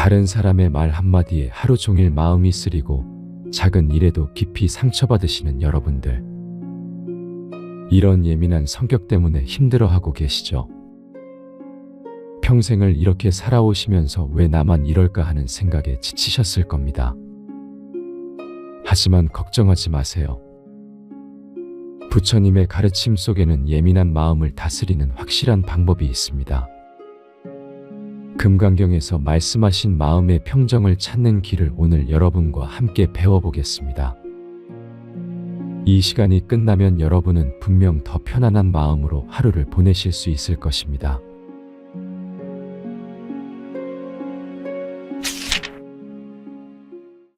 다른 사람의 말 한마디에 하루 종일 마음이 쓰리고 작은 일에도 깊이 상처받으시는 여러분들. 이런 예민한 성격 때문에 힘들어하고 계시죠? 평생을 이렇게 살아오시면서 왜 나만 이럴까 하는 생각에 지치셨을 겁니다. 하지만 걱정하지 마세요. 부처님의 가르침 속에는 예민한 마음을 다스리는 확실한 방법이 있습니다. 금강경에서 말씀하신 마음의 평정을 찾는 길을 오늘 여러분과 함께 배워보겠습니다. 이 시간이 끝나면 여러분은 분명 더 편안한 마음으로 하루를 보내실 수 있을 것입니다.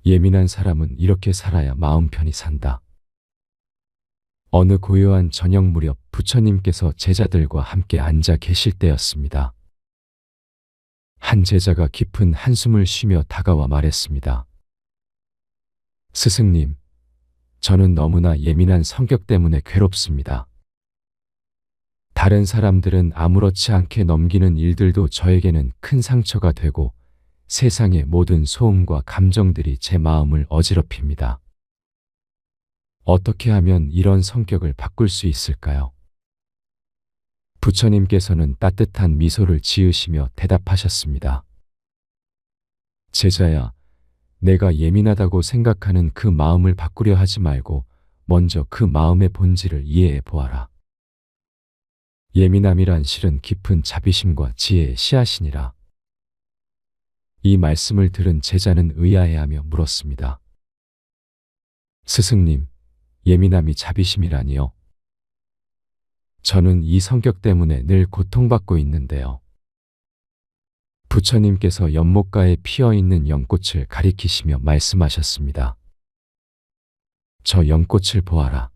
예민한 사람은 이렇게 살아야 마음 편히 산다. 어느 고요한 저녁 무렵 부처님께서 제자들과 함께 앉아 계실 때였습니다. 한 제자가 깊은 한숨을 쉬며 다가와 말했습니다. 스승님, 저는 너무나 예민한 성격 때문에 괴롭습니다. 다른 사람들은 아무렇지 않게 넘기는 일들도 저에게는 큰 상처가 되고 세상의 모든 소음과 감정들이 제 마음을 어지럽힙니다. 어떻게 하면 이런 성격을 바꿀 수 있을까요? 부처님께서는 따뜻한 미소를 지으시며 대답하셨습니다. 제자야, 내가 예민하다고 생각하는 그 마음을 바꾸려 하지 말고 먼저 그 마음의 본질을 이해해 보아라. 예민함이란 실은 깊은 자비심과 지혜의 씨앗이니라. 이 말씀을 들은 제자는 의아해하며 물었습니다. 스승님, 예민함이 자비심이라니요? 저는 이 성격 때문에 늘 고통받고 있는데요. 부처님께서 연못가에 피어있는 연꽃을 가리키시며 말씀하셨습니다. 저 연꽃을 보아라.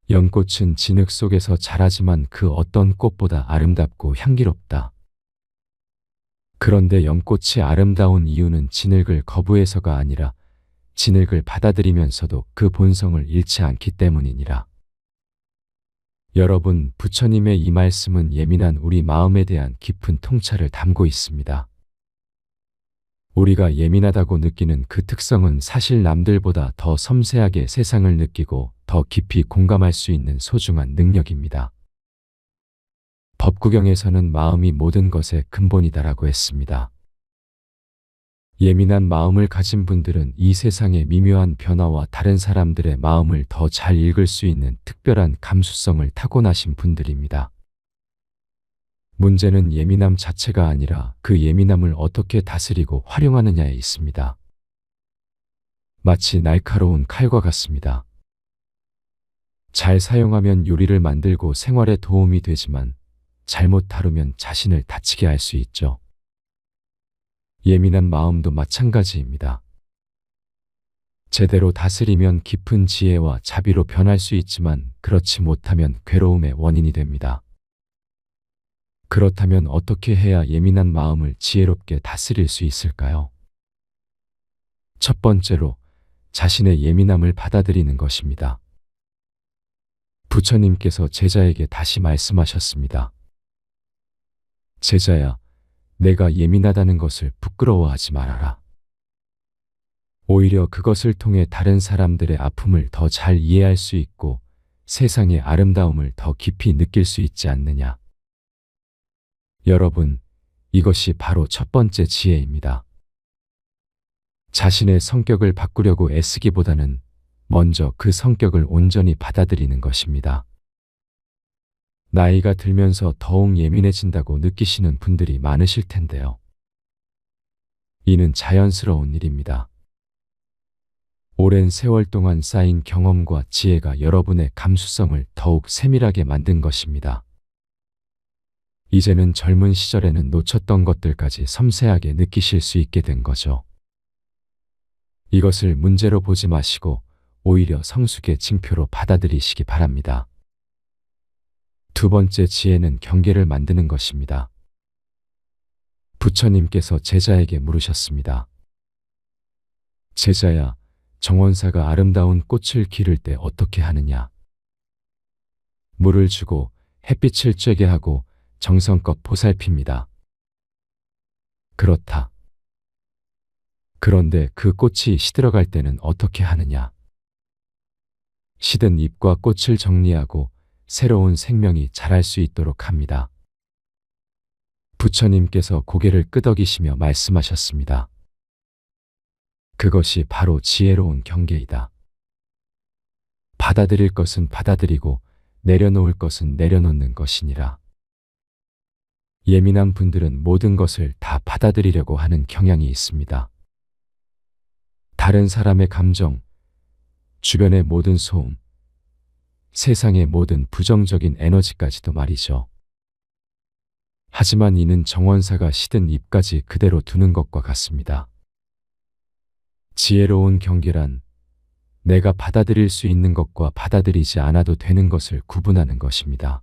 연꽃은 진흙 속에서 자라지만 그 어떤 꽃보다 아름답고 향기롭다. 그런데 연꽃이 아름다운 이유는 진흙을 거부해서가 아니라 진흙을 받아들이면서도 그 본성을 잃지 않기 때문이니라. 여러분, 부처님의 이 말씀은 예민한 우리 마음에 대한 깊은 통찰을 담고 있습니다. 우리가 예민하다고 느끼는 그 특성은 사실 남들보다 더 섬세하게 세상을 느끼고 더 깊이 공감할 수 있는 소중한 능력입니다. 법구경에서는 마음이 모든 것의 근본이다라고 했습니다. 예민한 마음을 가진 분들은 이 세상의 미묘한 변화와 다른 사람들의 마음을 더 잘 읽을 수 있는 특별한 감수성을 타고나신 분들입니다. 문제는 예민함 자체가 아니라 그 예민함을 어떻게 다스리고 활용하느냐에 있습니다. 마치 날카로운 칼과 같습니다. 잘 사용하면 요리를 만들고 생활에 도움이 되지만 잘못 다루면 자신을 다치게 할 수 있죠. 예민한 마음도 마찬가지입니다. 제대로 다스리면 깊은 지혜와 자비로 변할 수 있지만 그렇지 못하면 괴로움의 원인이 됩니다. 그렇다면 어떻게 해야 예민한 마음을 지혜롭게 다스릴 수 있을까요? 첫 번째로 자신의 예민함을 받아들이는 것입니다. 부처님께서 제자에게 다시 말씀하셨습니다. 제자야, 내가 예민하다는 것을 부끄러워하지 말아라. 오히려 그것을 통해 다른 사람들의 아픔을 더 잘 이해할 수 있고 세상의 아름다움을 더 깊이 느낄 수 있지 않느냐. 여러분, 이것이 바로 첫 번째 지혜입니다. 자신의 성격을 바꾸려고 애쓰기보다는 먼저 그 성격을 온전히 받아들이는 것입니다. 나이가 들면서 더욱 예민해진다고 느끼시는 분들이 많으실 텐데요. 이는 자연스러운 일입니다. 오랜 세월 동안 쌓인 경험과 지혜가 여러분의 감수성을 더욱 세밀하게 만든 것입니다. 이제는 젊은 시절에는 놓쳤던 것들까지 섬세하게 느끼실 수 있게 된 거죠. 이것을 문제로 보지 마시고 오히려 성숙의 징표로 받아들이시기 바랍니다. 두 번째 지혜는 경계를 만드는 것입니다. 부처님께서 제자에게 물으셨습니다. 제자야, 정원사가 아름다운 꽃을 기를 때 어떻게 하느냐? 물을 주고 햇빛을 쬐게 하고 정성껏 보살핍니다. 그렇다. 그런데 그 꽃이 시들어갈 때는 어떻게 하느냐? 시든 잎과 꽃을 정리하고 새로운 생명이 자랄 수 있도록 합니다. 부처님께서 고개를 끄덕이시며 말씀하셨습니다. 그것이 바로 지혜로운 경계이다. 받아들일 것은 받아들이고 내려놓을 것은 내려놓는 것이니라. 예민한 분들은 모든 것을 다 받아들이려고 하는 경향이 있습니다. 다른 사람의 감정, 주변의 모든 소음, 세상의 모든 부정적인 에너지까지도 말이죠. 하지만 이는 정원사가 시든 잎까지 그대로 두는 것과 같습니다. 지혜로운 경계란 내가 받아들일 수 있는 것과 받아들이지 않아도 되는 것을 구분하는 것입니다.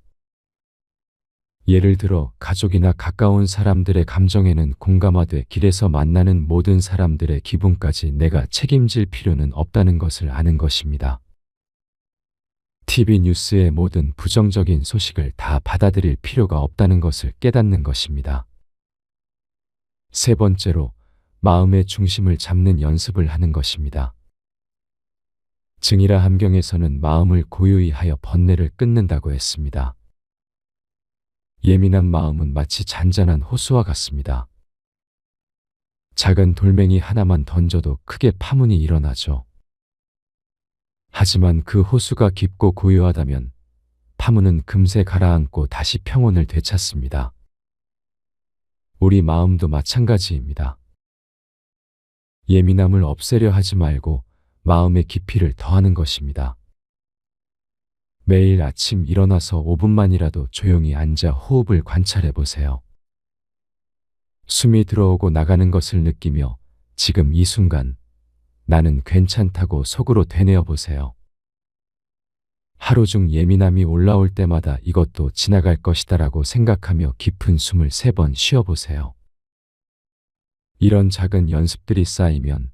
예를 들어 가족이나 가까운 사람들의 감정에는 공감하되 길에서 만나는 모든 사람들의 기분까지 내가 책임질 필요는 없다는 것을 아는 것입니다. TV 뉴스의 모든 부정적인 소식을 다 받아들일 필요가 없다는 것을 깨닫는 것입니다. 세 번째로 마음의 중심을 잡는 연습을 하는 것입니다. 증이라 함경에서는 마음을 고요히 하여 번뇌를 끊는다고 했습니다. 예민한 마음은 마치 잔잔한 호수와 같습니다. 작은 돌멩이 하나만 던져도 크게 파문이 일어나죠. 하지만 그 호수가 깊고 고요하다면 파문은 금세 가라앉고 다시 평온을 되찾습니다. 우리 마음도 마찬가지입니다. 예민함을 없애려 하지 말고 마음의 깊이를 더하는 것입니다. 매일 아침 일어나서 5분만이라도 조용히 앉아 호흡을 관찰해 보세요. 숨이 들어오고 나가는 것을 느끼며 지금 이 순간 나는 괜찮다고 속으로 되뇌어 보세요. 하루 중 예민함이 올라올 때마다 이것도 지나갈 것이다라고 생각하며 깊은 숨을 3번 쉬어 보세요. 이런 작은 연습들이 쌓이면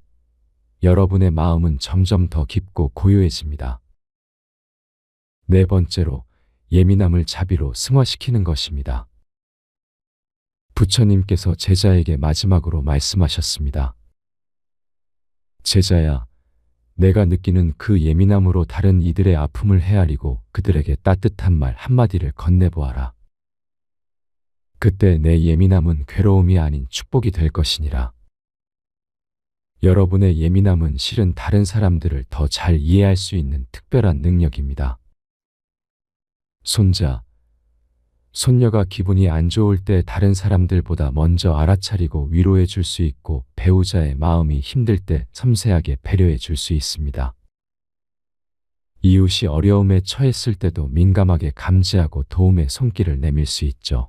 여러분의 마음은 점점 더 깊고 고요해집니다. 네 번째로 예민함을 자비로 승화시키는 것입니다. 부처님께서 제자에게 마지막으로 말씀하셨습니다. 제자야, 내가 느끼는 그 예민함으로 다른 이들의 아픔을 헤아리고 그들에게 따뜻한 말 한마디를 건네보아라. 그때 내 예민함은 괴로움이 아닌 축복이 될 것이니라. 여러분의 예민함은 실은 다른 사람들을 더 잘 이해할 수 있는 특별한 능력입니다. 손자, 손녀가 기분이 안 좋을 때 다른 사람들보다 먼저 알아차리고 위로해 줄 수 있고 배우자의 마음이 힘들 때 섬세하게 배려해 줄 수 있습니다. 이웃이 어려움에 처했을 때도 민감하게 감지하고 도움의 손길을 내밀 수 있죠.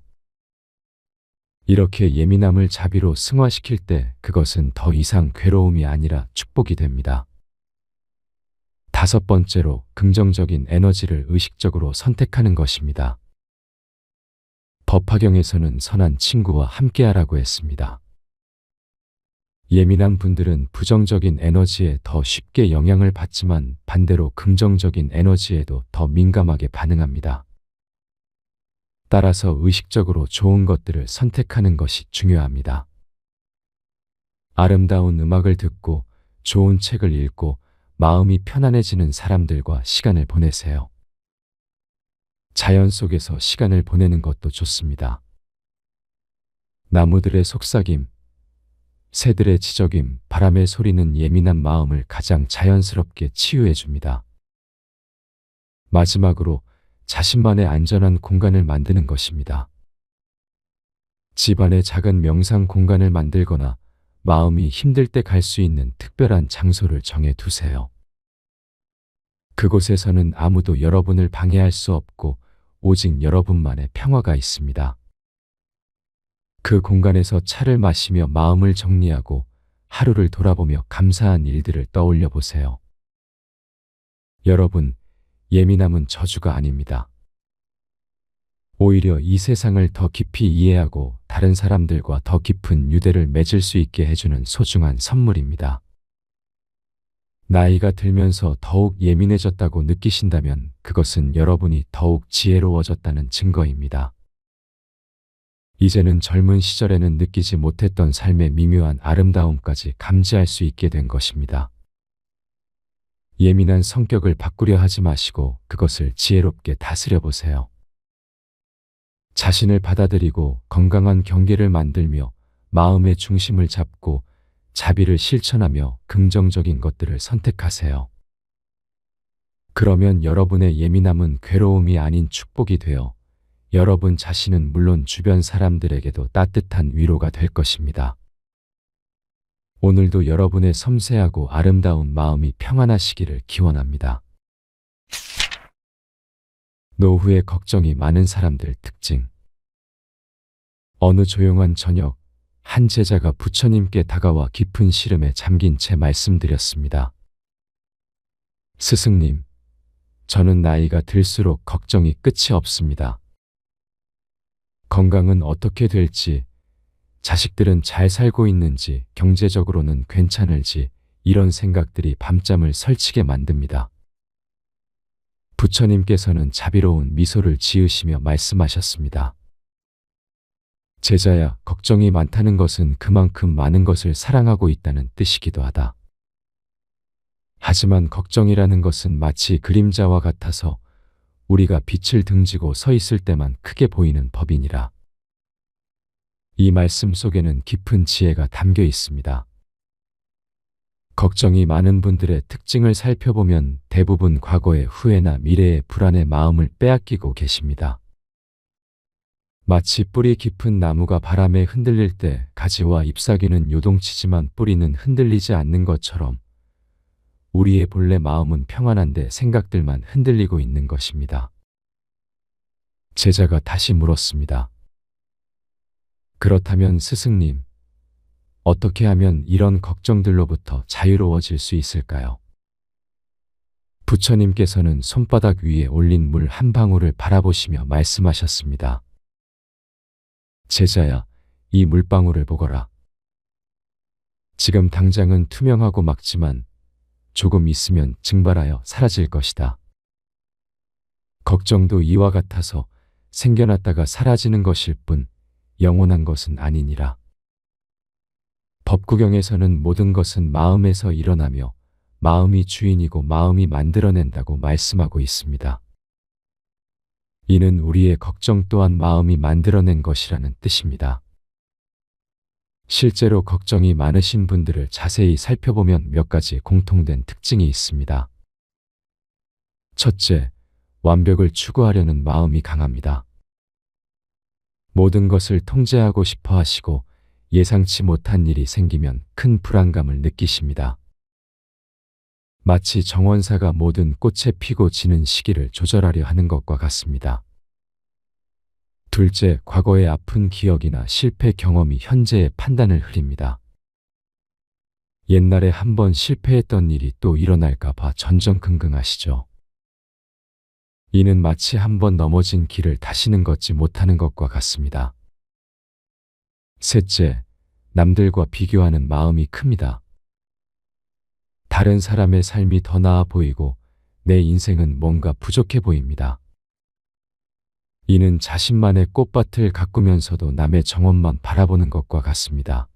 이렇게 예민함을 자비로 승화시킬 때 그것은 더 이상 괴로움이 아니라 축복이 됩니다. 다섯 번째로 긍정적인 에너지를 의식적으로 선택하는 것입니다. 법화경에서는 선한 친구와 함께하라고 했습니다. 예민한 분들은 부정적인 에너지에 더 쉽게 영향을 받지만 반대로 긍정적인 에너지에도 더 민감하게 반응합니다. 따라서 의식적으로 좋은 것들을 선택하는 것이 중요합니다. 아름다운 음악을 듣고 좋은 책을 읽고 마음이 편안해지는 사람들과 시간을 보내세요. 자연 속에서 시간을 보내는 것도 좋습니다. 나무들의 속삭임, 새들의 지저귐, 바람의 소리는 예민한 마음을 가장 자연스럽게 치유해 줍니다. 마지막으로 자신만의 안전한 공간을 만드는 것입니다. 집안에 작은 명상 공간을 만들거나 마음이 힘들 때 갈 수 있는 특별한 장소를 정해 두세요. 그곳에서는 아무도 여러분을 방해할 수 없고 오직 여러분만의 평화가 있습니다. 그 공간에서 차를 마시며 마음을 정리하고 하루를 돌아보며 감사한 일들을 떠올려 보세요. 여러분, 예민함은 저주가 아닙니다. 오히려 이 세상을 더 깊이 이해하고 다른 사람들과 더 깊은 유대를 맺을 수 있게 해주는 소중한 선물입니다. 나이가 들면서 더욱 예민해졌다고 느끼신다면 그것은 여러분이 더욱 지혜로워졌다는 증거입니다. 이제는 젊은 시절에는 느끼지 못했던 삶의 미묘한 아름다움까지 감지할 수 있게 된 것입니다. 예민한 성격을 바꾸려 하지 마시고 그것을 지혜롭게 다스려 보세요. 자신을 받아들이고 건강한 경계를 만들며 마음의 중심을 잡고 자비를 실천하며 긍정적인 것들을 선택하세요. 그러면 여러분의 예민함은 괴로움이 아닌 축복이 되어 여러분 자신은 물론 주변 사람들에게도 따뜻한 위로가 될 것입니다. 오늘도 여러분의 섬세하고 아름다운 마음이 평안하시기를 기원합니다. 노후에 걱정이 많은 사람들 특징. 어느 조용한 저녁, 한 제자가 부처님께 다가와 깊은 시름에 잠긴 채 말씀드렸습니다. 스승님, 저는 나이가 들수록 걱정이 끝이 없습니다. 건강은 어떻게 될지, 자식들은 잘 살고 있는지, 경제적으로는 괜찮을지 이런 생각들이 밤잠을 설치게 만듭니다. 부처님께서는 자비로운 미소를 지으시며 말씀하셨습니다. 제자야, 걱정이 많다는 것은 그만큼 많은 것을 사랑하고 있다는 뜻이기도 하다. 하지만 걱정이라는 것은 마치 그림자와 같아서 우리가 빛을 등지고 서 있을 때만 크게 보이는 법이니라. 이 말씀 속에는 깊은 지혜가 담겨 있습니다. 걱정이 많은 분들의 특징을 살펴보면 대부분 과거의 후회나 미래의 불안의 마음을 빼앗기고 계십니다. 마치 뿌리 깊은 나무가 바람에 흔들릴 때 가지와 잎사귀는 요동치지만 뿌리는 흔들리지 않는 것처럼 우리의 본래 마음은 평안한데 생각들만 흔들리고 있는 것입니다. 제자가 다시 물었습니다. 그렇다면 스승님, 어떻게 하면 이런 걱정들로부터 자유로워질 수 있을까요? 부처님께서는 손바닥 위에 올린 물 한 방울을 바라보시며 말씀하셨습니다. 제자야, 이 물방울을 보거라. 지금 당장은 투명하고 막지만 조금 있으면 증발하여 사라질 것이다. 걱정도 이와 같아서 생겨났다가 사라지는 것일 뿐 영원한 것은 아니니라. 법구경에서는 모든 것은 마음에서 일어나며 마음이 주인이고 마음이 만들어낸다고 말씀하고 있습니다. 이는 우리의 걱정 또한 마음이 만들어낸 것이라는 뜻입니다. 실제로 걱정이 많으신 분들을 자세히 살펴보면 몇 가지 공통된 특징이 있습니다. 첫째, 완벽을 추구하려는 마음이 강합니다. 모든 것을 통제하고 싶어 하시고 예상치 못한 일이 생기면 큰 불안감을 느끼십니다. 마치 정원사가 모든 꽃에 피고 지는 시기를 조절하려 하는 것과 같습니다. 둘째, 과거의 아픈 기억이나 실패 경험이 현재의 판단을 흐립니다. 옛날에 한번 실패했던 일이 또 일어날까 봐 전전긍긍하시죠. 이는 마치 한번 넘어진 길을 다시는 걷지 못하는 것과 같습니다. 셋째, 남들과 비교하는 마음이 큽니다. 다른 사람의 삶이 더 나아 보이고 내 인생은 뭔가 부족해 보입니다. 이는 자신만의 꽃밭을 가꾸면서도 남의 정원만 바라보는 것과 같습니다.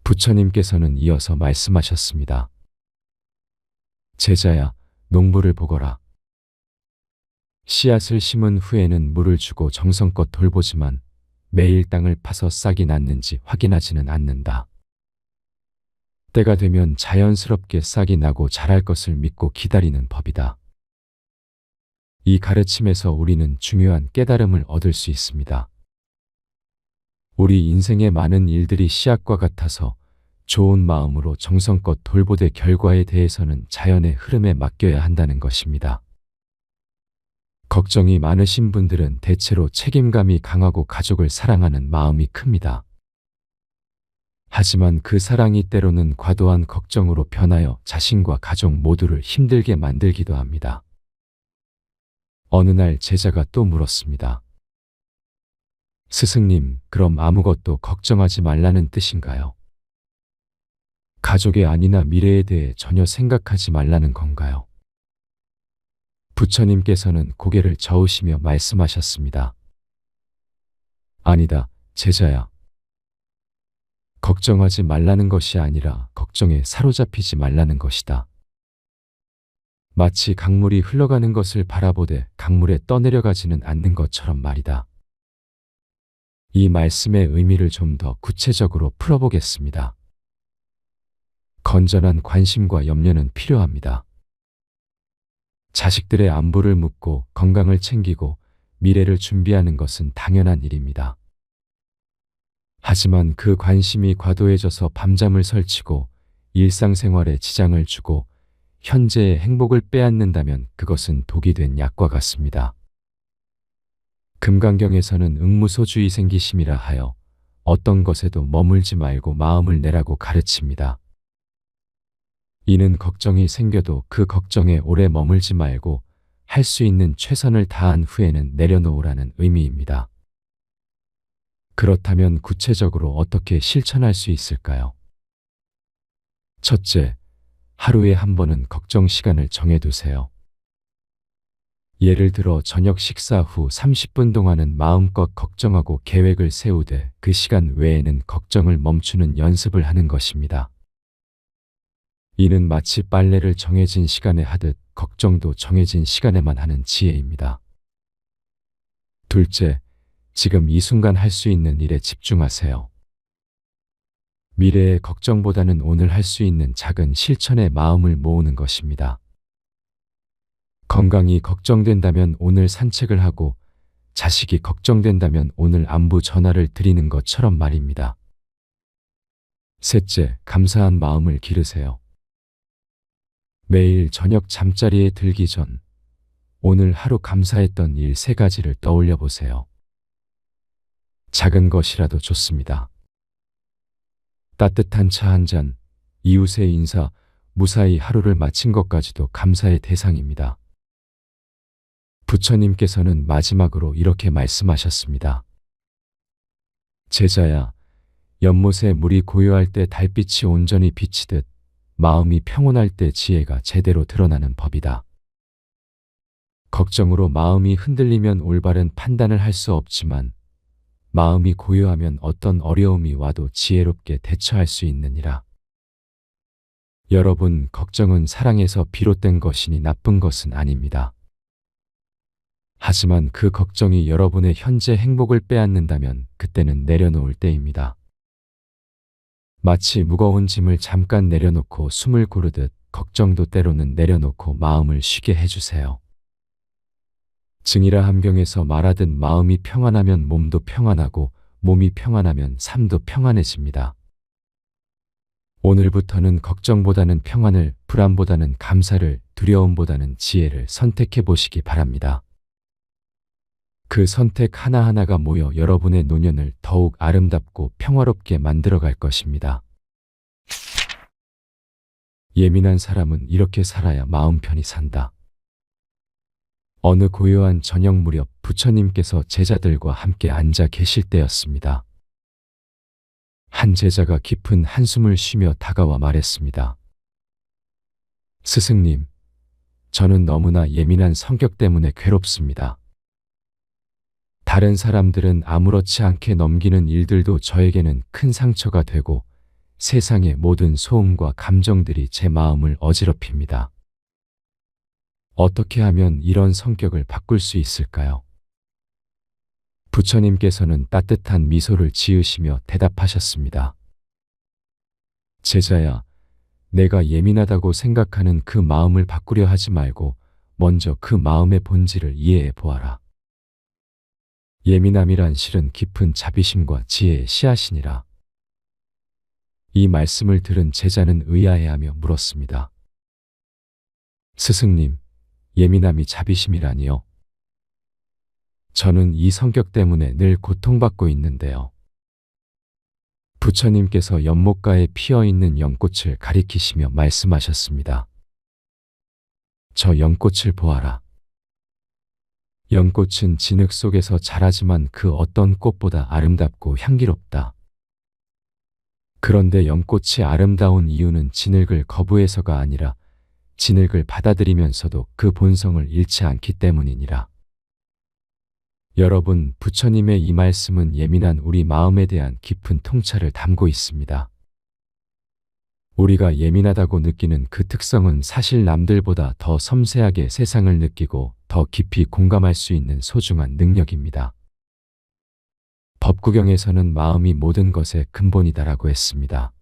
부처님께서는 이어서 말씀하셨습니다. 제자야, 농부를 보거라. 씨앗을 심은 후에는 물을 주고 정성껏 돌보지만 매일 땅을 파서 싹이 났는지 확인하지는 않는다. 때가 되면 자연스럽게 싹이 나고 자랄 것을 믿고 기다리는 법이다. 이 가르침에서 우리는 중요한 깨달음을 얻을 수 있습니다. 우리 인생의 많은 일들이 씨앗과 같아서 좋은 마음으로 정성껏 돌보되 결과에 대해서는 자연의 흐름에 맡겨야 한다는 것입니다. 걱정이 많으신 분들은 대체로 책임감이 강하고 가족을 사랑하는 마음이 큽니다. 하지만 그 사랑이 때로는 과도한 걱정으로 변하여 자신과 가족 모두를 힘들게 만들기도 합니다. 어느 날 제자가 또 물었습니다. 스승님, 그럼 아무것도 걱정하지 말라는 뜻인가요? 가족의 안위나 미래에 대해 전혀 생각하지 말라는 건가요? 부처님께서는 고개를 저으시며 말씀하셨습니다. 아니다, 제자야. 걱정하지 말라는 것이 아니라 걱정에 사로잡히지 말라는 것이다. 마치 강물이 흘러가는 것을 바라보되 강물에 떠내려가지는 않는 것처럼 말이다. 이 말씀의 의미를 좀 더 구체적으로 풀어보겠습니다. 건전한 관심과 염려는 필요합니다. 자식들의 안부를 묻고 건강을 챙기고 미래를 준비하는 것은 당연한 일입니다. 하지만 그 관심이 과도해져서 밤잠을 설치고 일상생활에 지장을 주고 현재의 행복을 빼앗는다면 그것은 독이 된 약과 같습니다. 금강경에서는 응무소주의 생기심이라 하여 어떤 것에도 머물지 말고 마음을 내라고 가르칩니다. 이는 걱정이 생겨도 그 걱정에 오래 머물지 말고 할 수 있는 최선을 다한 후에는 내려놓으라는 의미입니다. 그렇다면 구체적으로 어떻게 실천할 수 있을까요? 첫째, 하루에 한 번은 걱정 시간을 정해두세요. 예를 들어 저녁 식사 후 30분 동안은 마음껏 걱정하고 계획을 세우되 그 시간 외에는 걱정을 멈추는 연습을 하는 것입니다. 이는 마치 빨래를 정해진 시간에 하듯 걱정도 정해진 시간에만 하는 지혜입니다. 둘째, 지금 이 순간 할 수 있는 일에 집중하세요. 미래의 걱정보다는 오늘 할 수 있는 작은 실천에 마음을 모으는 것입니다. 건강이 걱정된다면 오늘 산책을 하고 자식이 걱정된다면 오늘 안부 전화를 드리는 것처럼 말입니다. 셋째, 감사한 마음을 기르세요. 매일 저녁 잠자리에 들기 전 오늘 하루 감사했던 일 3가지를 떠올려 보세요. 작은 것이라도 좋습니다. 따뜻한 차 한 잔, 이웃의 인사, 무사히 하루를 마친 것까지도 감사의 대상입니다. 부처님께서는 마지막으로 이렇게 말씀하셨습니다. 제자야, 연못에 물이 고요할 때 달빛이 온전히 비치듯 마음이 평온할 때 지혜가 제대로 드러나는 법이다. 걱정으로 마음이 흔들리면 올바른 판단을 할 수 없지만 마음이 고요하면 어떤 어려움이 와도 지혜롭게 대처할 수 있느니라. 여러분, 걱정은 사랑에서 비롯된 것이니 나쁜 것은 아닙니다. 하지만 그 걱정이 여러분의 현재 행복을 빼앗는다면 그때는 내려놓을 때입니다. 마치 무거운 짐을 잠깐 내려놓고 숨을 고르듯 걱정도 때로는 내려놓고 마음을 쉬게 해주세요. 증이라 함경에서 말하듯 마음이 평안하면 몸도 평안하고 몸이 평안하면 삶도 평안해집니다. 오늘부터는 걱정보다는 평안을, 불안보다는 감사를, 두려움보다는 지혜를 선택해 보시기 바랍니다. 그 선택 하나하나가 모여 여러분의 노년을 더욱 아름답고 평화롭게 만들어갈 것입니다. 예민한 사람은 이렇게 살아야 마음 편히 산다. 어느 고요한 저녁 무렵 부처님께서 제자들과 함께 앉아 계실 때였습니다. 한 제자가 깊은 한숨을 쉬며 다가와 말했습니다. 스승님, 저는 너무나 예민한 성격 때문에 괴롭습니다. 다른 사람들은 아무렇지 않게 넘기는 일들도 저에게는 큰 상처가 되고 세상의 모든 소음과 감정들이 제 마음을 어지럽힙니다. 어떻게 하면 이런 성격을 바꿀 수 있을까요? 부처님께서는 따뜻한 미소를 지으시며 대답하셨습니다. 제자야, 내가 예민하다고 생각하는 그 마음을 바꾸려 하지 말고 먼저 그 마음의 본질을 이해해 보아라. 예민함이란 실은 깊은 자비심과 지혜의 씨앗이니라. 이 말씀을 들은 제자는 의아해하며 물었습니다. 스승님, 예민함이 자비심이라니요? 저는 이 성격 때문에 늘 고통받고 있는데요. 부처님께서 연못가에 피어있는 연꽃을 가리키시며 말씀하셨습니다. 저 연꽃을 보아라. 연꽃은 진흙 속에서 자라지만 그 어떤 꽃보다 아름답고 향기롭다. 그런데 연꽃이 아름다운 이유는 진흙을 거부해서가 아니라 진흙을 받아들이면서도 그 본성을 잃지 않기 때문이니라. 여러분, 부처님의 이 말씀은 예민한 우리 마음에 대한 깊은 통찰을 담고 있습니다. 우리가 예민하다고 느끼는 그 특성은 사실 남들보다 더 섬세하게 세상을 느끼고 더 깊이 공감할 수 있는 소중한 능력입니다. 법구경에서는 마음이 모든 것의 근본이다라고 했습니다.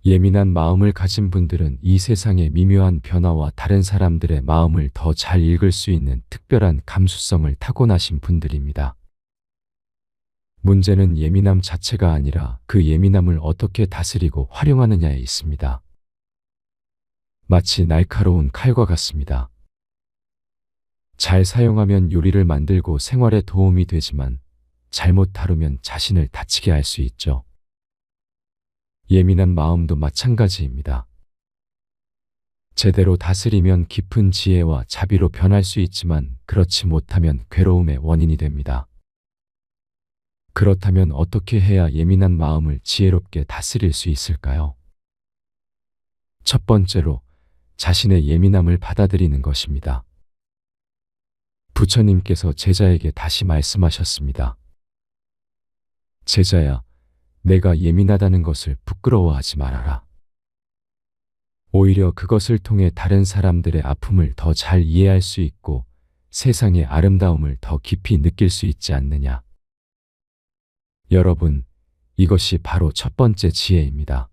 예민한 마음을 가진 분들은 이 세상의 미묘한 변화와 다른 사람들의 마음을 더 잘 읽을 수 있는 특별한 감수성을 타고나신 분들입니다. 문제는 예민함 자체가 아니라 그 예민함을 어떻게 다스리고 활용하느냐에 있습니다. 마치 날카로운 칼과 같습니다. 잘 사용하면 요리를 만들고 생활에 도움이 되지만 잘못 다루면 자신을 다치게 할 수 있죠. 예민한 마음도 마찬가지입니다. 제대로 다스리면 깊은 지혜와 자비로 변할 수 있지만 그렇지 못하면 괴로움의 원인이 됩니다. 그렇다면 어떻게 해야 예민한 마음을 지혜롭게 다스릴 수 있을까요? 첫 번째로 자신의 예민함을 받아들이는 것입니다. 부처님께서 제자에게 다시 말씀하셨습니다. 제자야, 내가 예민하다는 것을 부끄러워하지 말아라. 오히려 그것을 통해 다른 사람들의 아픔을 더 잘 이해할 수 있고 세상의 아름다움을 더 깊이 느낄 수 있지 않느냐. 여러분, 이것이 바로 첫 번째 지혜입니다.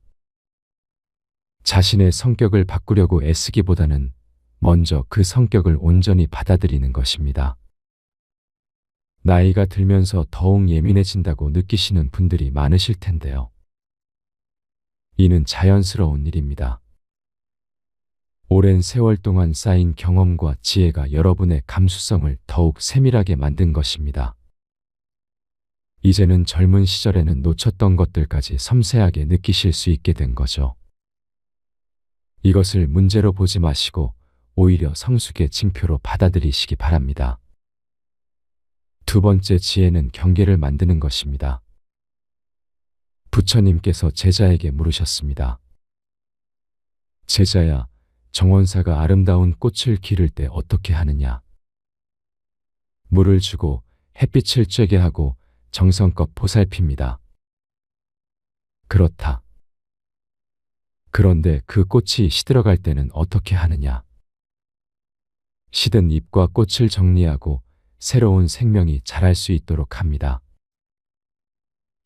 자신의 성격을 바꾸려고 애쓰기보다는 먼저 그 성격을 온전히 받아들이는 것입니다. 나이가 들면서 더욱 예민해진다고 느끼시는 분들이 많으실 텐데요. 이는 자연스러운 일입니다. 오랜 세월 동안 쌓인 경험과 지혜가 여러분의 감수성을 더욱 세밀하게 만든 것입니다. 이제는 젊은 시절에는 놓쳤던 것들까지 섬세하게 느끼실 수 있게 된 거죠. 이것을 문제로 보지 마시고 오히려 성숙의 징표로 받아들이시기 바랍니다. 두 번째 지혜는 경계를 만드는 것입니다. 부처님께서 제자에게 물으셨습니다. 제자야, 정원사가 아름다운 꽃을 기를 때 어떻게 하느냐? 물을 주고 햇빛을 쬐게 하고 정성껏 보살핍니다. 그렇다. 그런데 그 꽃이 시들어갈 때는 어떻게 하느냐? 시든 잎과 꽃을 정리하고 새로운 생명이 자랄 수 있도록 합니다.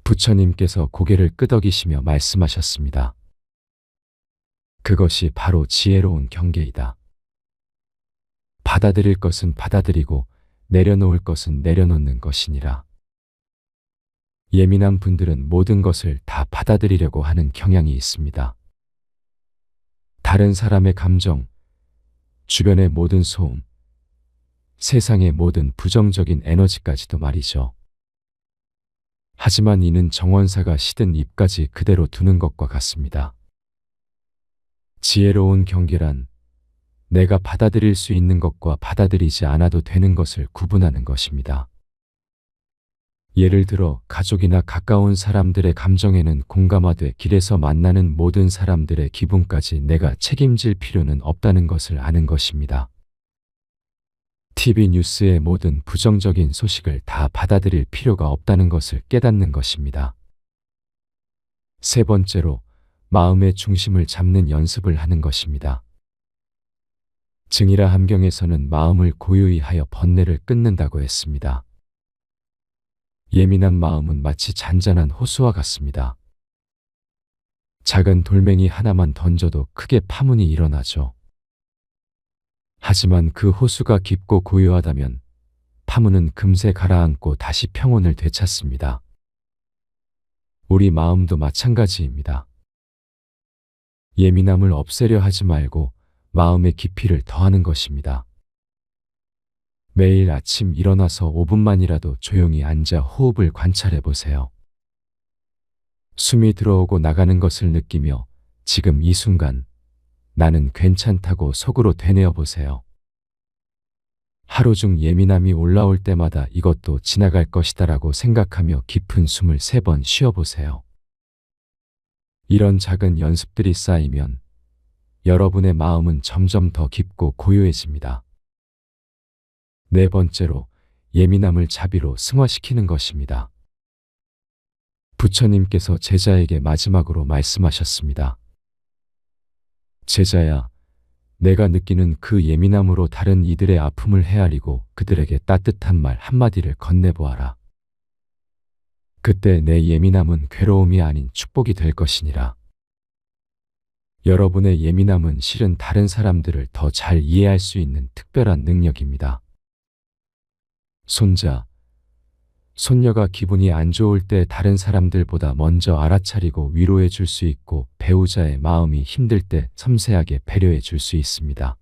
부처님께서 고개를 끄덕이시며 말씀하셨습니다. 그것이 바로 지혜로운 경계이다. 받아들일 것은 받아들이고 내려놓을 것은 내려놓는 것이니라. 예민한 분들은 모든 것을 다 받아들이려고 하는 경향이 있습니다. 다른 사람의 감정, 주변의 모든 소음, 세상의 모든 부정적인 에너지까지도 말이죠. 하지만 이는 정원사가 시든 잎까지 그대로 두는 것과 같습니다. 지혜로운 경계란 내가 받아들일 수 있는 것과 받아들이지 않아도 되는 것을 구분하는 것입니다. 예를 들어 가족이나 가까운 사람들의 감정에는 공감하되 길에서 만나는 모든 사람들의 기분까지 내가 책임질 필요는 없다는 것을 아는 것입니다. TV 뉴스의 모든 부정적인 소식을 다 받아들일 필요가 없다는 것을 깨닫는 것입니다. 세 번째로 마음의 중심을 잡는 연습을 하는 것입니다. 증이라 함경에서는 마음을 고요히 하여 번뇌를 끊는다고 했습니다. 예민한 마음은 마치 잔잔한 호수와 같습니다. 작은 돌멩이 하나만 던져도 크게 파문이 일어나죠. 하지만 그 호수가 깊고 고요하다면 파문은 금세 가라앉고 다시 평온을 되찾습니다. 우리 마음도 마찬가지입니다. 예민함을 없애려 하지 말고 마음의 깊이를 더하는 것입니다. 매일 아침 일어나서 5분만이라도 조용히 앉아 호흡을 관찰해 보세요. 숨이 들어오고 나가는 것을 느끼며 지금 이 순간 나는 괜찮다고 속으로 되뇌어 보세요. 하루 중 예민함이 올라올 때마다 이것도 지나갈 것이다라고 생각하며 깊은 숨을 3번 쉬어보세요. 이런 작은 연습들이 쌓이면 여러분의 마음은 점점 더 깊고 고요해집니다. 네 번째로 예민함을 자비로 승화시키는 것입니다. 부처님께서 제자에게 마지막으로 말씀하셨습니다. 제자야, 내가 느끼는 그 예민함으로 다른 이들의 아픔을 헤아리고 그들에게 따뜻한 말 한마디를 건네보아라. 그때 내 예민함은 괴로움이 아닌 축복이 될 것이니라. 여러분의 예민함은 실은 다른 사람들을 더 잘 이해할 수 있는 특별한 능력입니다. 손자, 손녀가 기분이 안 좋을 때 다른 사람들보다 먼저 알아차리고 위로해 줄 수 있고 배우자의 마음이 힘들 때 섬세하게 배려해 줄 수 있습니다.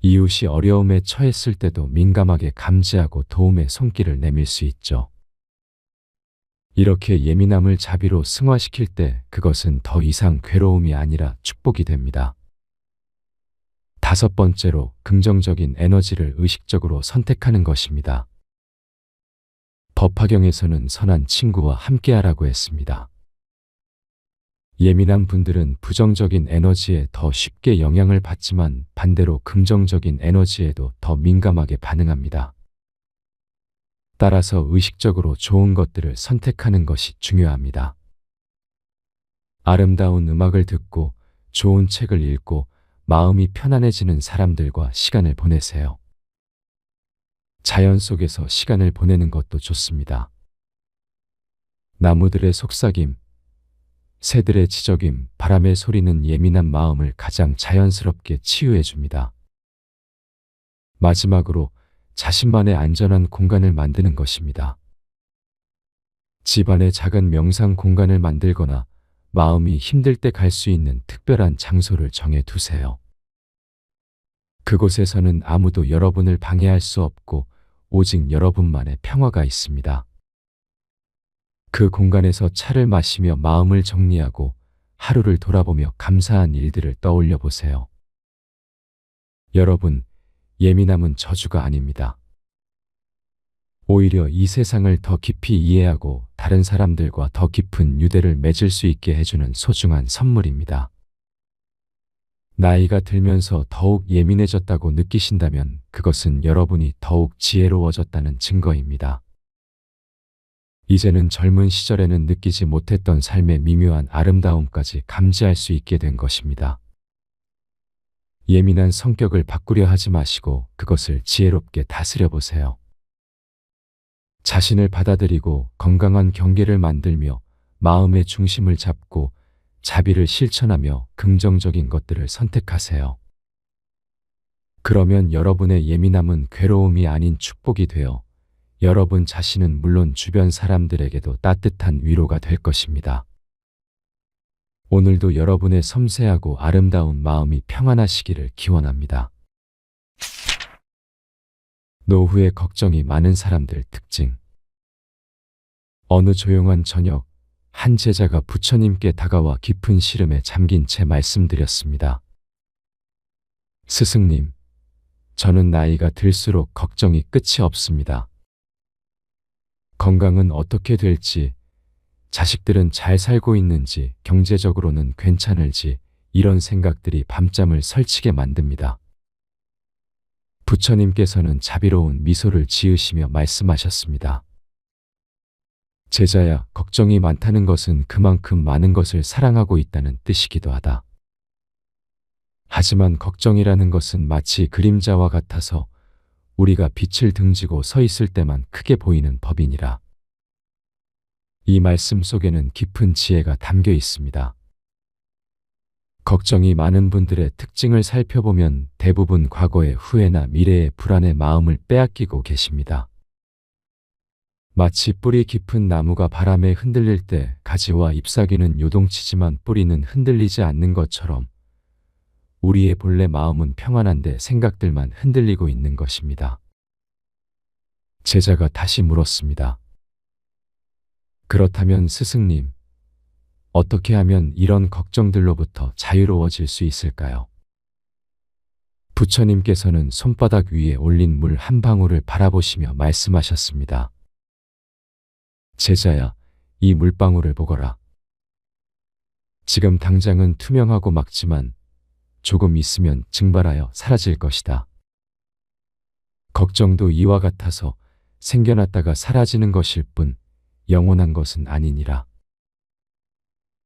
이웃이 어려움에 처했을 때도 민감하게 감지하고 도움의 손길을 내밀 수 있죠. 이렇게 예민함을 자비로 승화시킬 때 그것은 더 이상 괴로움이 아니라 축복이 됩니다. 다섯 번째로 긍정적인 에너지를 의식적으로 선택하는 것입니다. 법화경에서는 선한 친구와 함께하라고 했습니다. 예민한 분들은 부정적인 에너지에 더 쉽게 영향을 받지만 반대로 긍정적인 에너지에도 더 민감하게 반응합니다. 따라서 의식적으로 좋은 것들을 선택하는 것이 중요합니다. 아름다운 음악을 듣고 좋은 책을 읽고 마음이 편안해지는 사람들과 시간을 보내세요. 자연 속에서 시간을 보내는 것도 좋습니다. 나무들의 속삭임, 새들의 지저귐, 바람의 소리는 예민한 마음을 가장 자연스럽게 치유해 줍니다. 마지막으로 자신만의 안전한 공간을 만드는 것입니다. 집안에 작은 명상 공간을 만들거나 마음이 힘들 때 갈 수 있는 특별한 장소를 정해 두세요. 그곳에서는 아무도 여러분을 방해할 수 없고 오직 여러분만의 평화가 있습니다. 그 공간에서 차를 마시며 마음을 정리하고 하루를 돌아보며 감사한 일들을 떠올려 보세요. 여러분, 예민함은 저주가 아닙니다. 오히려 이 세상을 더 깊이 이해하고 다른 사람들과 더 깊은 유대를 맺을 수 있게 해주는 소중한 선물입니다. 나이가 들면서 더욱 예민해졌다고 느끼신다면 그것은 여러분이 더욱 지혜로워졌다는 증거입니다. 이제는 젊은 시절에는 느끼지 못했던 삶의 미묘한 아름다움까지 감지할 수 있게 된 것입니다. 예민한 성격을 바꾸려 하지 마시고 그것을 지혜롭게 다스려 보세요. 자신을 받아들이고 건강한 경계를 만들며 마음의 중심을 잡고 자비를 실천하며 긍정적인 것들을 선택하세요. 그러면 여러분의 예민함은 괴로움이 아닌 축복이 되어 여러분 자신은 물론 주변 사람들에게도 따뜻한 위로가 될 것입니다. 오늘도 여러분의 섬세하고 아름다운 마음이 평안하시기를 기원합니다. 노후에 걱정이 많은 사람들 특징. 어느 조용한 저녁, 한 제자가 부처님께 다가와 깊은 시름에 잠긴 채 말씀드렸습니다. 스승님, 저는 나이가 들수록 걱정이 끝이 없습니다. 건강은 어떻게 될지, 자식들은 잘 살고 있는지, 경제적으로는 괜찮을지 이런 생각들이 밤잠을 설치게 만듭니다. 부처님께서는 자비로운 미소를 지으시며 말씀하셨습니다. 제자야, 걱정이 많다는 것은 그만큼 많은 것을 사랑하고 있다는 뜻이기도 하다. 하지만 걱정이라는 것은 마치 그림자와 같아서 우리가 빛을 등지고 서 있을 때만 크게 보이는 법이니라. 이 말씀 속에는 깊은 지혜가 담겨 있습니다. 걱정이 많은 분들의 특징을 살펴보면 대부분 과거의 후회나 미래의 불안의 마음을 빼앗기고 계십니다. 마치 뿌리 깊은 나무가 바람에 흔들릴 때 가지와 잎사귀는 요동치지만 뿌리는 흔들리지 않는 것처럼 우리의 본래 마음은 평안한데 생각들만 흔들리고 있는 것입니다. 제자가 다시 물었습니다. 그렇다면 스승님, 어떻게 하면 이런 걱정들로부터 자유로워질 수 있을까요? 부처님께서는 손바닥 위에 올린 물 한 방울을 바라보시며 말씀하셨습니다. 제자야, 이 물방울을 보거라. 지금 당장은 투명하고 막지만 조금 있으면 증발하여 사라질 것이다. 걱정도 이와 같아서 생겨났다가 사라지는 것일 뿐 영원한 것은 아니니라.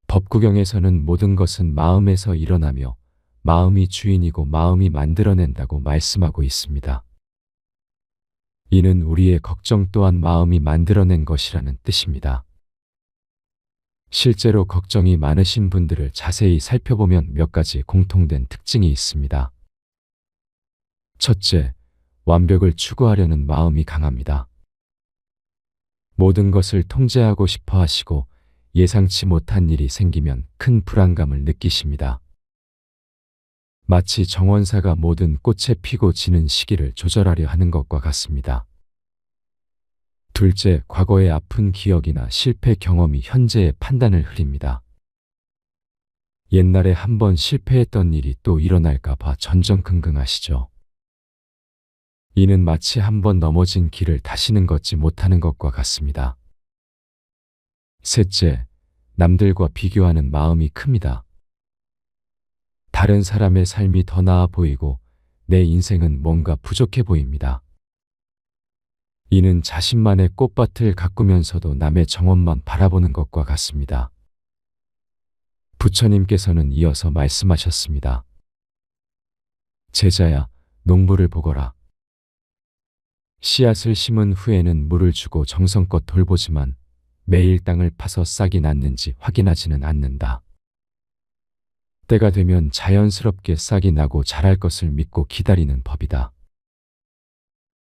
법구경에서는 모든 것은 마음에서 일어나며 마음이 주인이고 마음이 만들어낸다고 말씀하고 있습니다. 이는 우리의 걱정 또한 마음이 만들어낸 것이라는 뜻입니다. 실제로 걱정이 많으신 분들을 자세히 살펴보면 몇 가지 공통된 특징이 있습니다. 첫째, 완벽을 추구하려는 마음이 강합니다. 모든 것을 통제하고 싶어 하시고 예상치 못한 일이 생기면 큰 불안감을 느끼십니다. 마치 정원사가 모든 꽃에 피고 지는 시기를 조절하려 하는 것과 같습니다. 둘째, 과거의 아픈 기억이나 실패 경험이 현재의 판단을 흐립니다. 옛날에 한번 실패했던 일이 또 일어날까 봐 전전긍긍하시죠. 이는 마치 한번 넘어진 길을 다시는 걷지 못하는 것과 같습니다. 셋째, 남들과 비교하는 마음이 큽니다. 다른 사람의 삶이 더 나아 보이고 내 인생은 뭔가 부족해 보입니다. 이는 자신만의 꽃밭을 가꾸면서도 남의 정원만 바라보는 것과 같습니다. 부처님께서는 이어서 말씀하셨습니다. 제자야, 농부를 보거라. 씨앗을 심은 후에는 물을 주고 정성껏 돌보지만 매일 땅을 파서 싹이 났는지 확인하지는 않는다. 때가 되면 자연스럽게 싹이 나고 자랄 것을 믿고 기다리는 법이다.